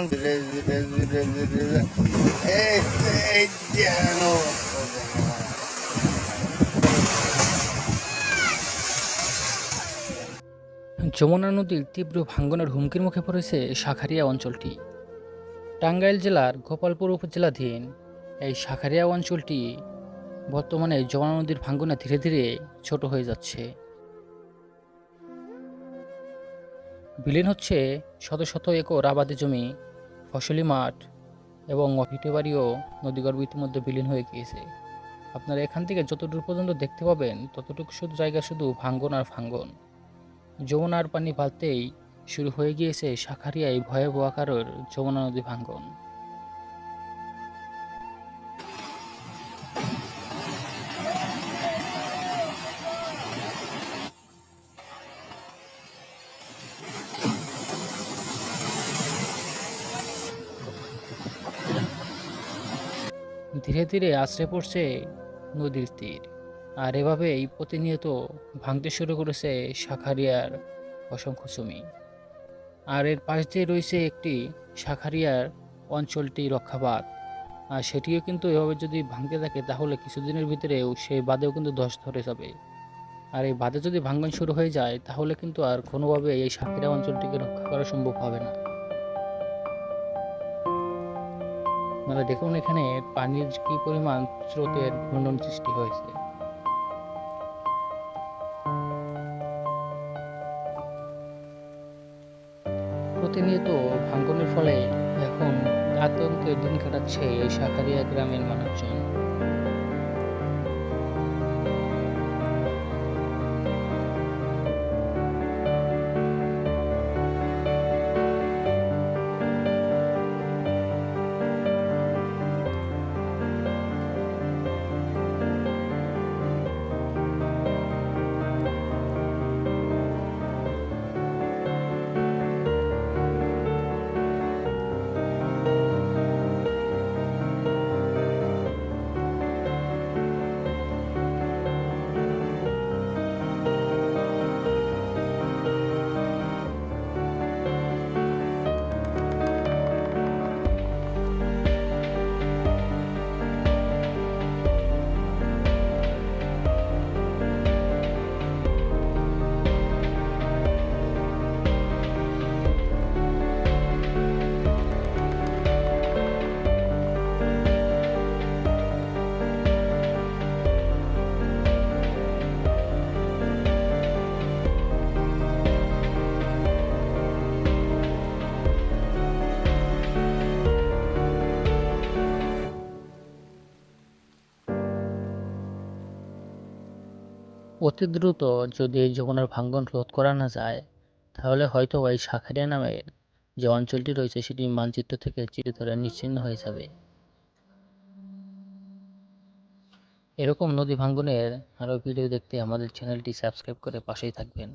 ধীরে ধীরে ধীরে ধীরে এই এই যেন যমুনা নদীর তীব্র ভাঙ্গনের হুমকির মুখে পড়েছে শাঁখারীয়া অঞ্চলটি। টাঙ্গাইল জেলার গোপালপুর উপজেলাধীন এই শাঁখারীয়া অঞ্চলটি বর্তমানে যমুনা নদীর ভাঙ্গনে ধীরে ধীরে ছোট হয়ে যাচ্ছে। বিলীন হচ্ছে শত শত একর আবাদি জমি, ফসলি মাঠ এবং ভিটেবাড়িও নদীগর্ভ ইতিমধ্যে বিলীন হয়ে গিয়েছে। আপনারা এখান থেকে যতদূর পর্যন্ত দেখতে পাবেন ততটুকু শুধু জায়গা শুধু ভাঙ্গন আর ভাঙ্গন। যমুনার পানি বাড়তেই শুরু হয়ে গিয়েছে শাঁখারীয়ায় ভয়াবহ আকারের যমুনা নদী ভাঙ্গন। ধীরে ধীরে আছড়ে পড়ছে নদীর তীর, আর এভাবেই প্রতিনিয়ত ভাঙতে শুরু করেছে শাঁখারীয়ার অসংখ্য জমি। আর এর পাশ দিয়ে রয়েছে একটি শাঁখারীয়ার অঞ্চলটি রক্ষাবাদ, আর সেটিও কিন্তু এভাবে যদি ভাঙতে থাকে তাহলে কিছুদিনের ভিতরেও সেই বাঁধেও কিন্তু ধস ধরে যাবে। আর এই বাঁধে যদি ভাঙন শুরু হয়ে যায় তাহলে কিন্তু আর কোনোভাবে এই শাঁখারীয়া অঞ্চলটিকে রক্ষা করা সম্ভব হবে না। মানে দেখুন এখানে পানির কি পরিমাণ স্রোতের ঘূর্ণন সৃষ্টি হয়েছে। প্রতিনিয়ত ভাঙনের ফলে এখন আতঙ্কে দিন কাটাচ্ছে এই শাঁখারীয়া গ্রামের মানুষজন। অতি দ্রুত যদি এই যমুনার ভাঙ্গন রোধ করা না যায় তাহলে হয়তো এই শাঁখারীয়া নামের যে অঞ্চলটি রয়েছে সেটি মানচিত্র থেকে চিরতরে নিশ্চিহ্ন হয়ে যাবে। এরকম নদী ভাঙ্গনের আরও ভিডিও দেখতে আমাদের চ্যানেলটি সাবস্ক্রাইব করে পাশেই থাকবেন।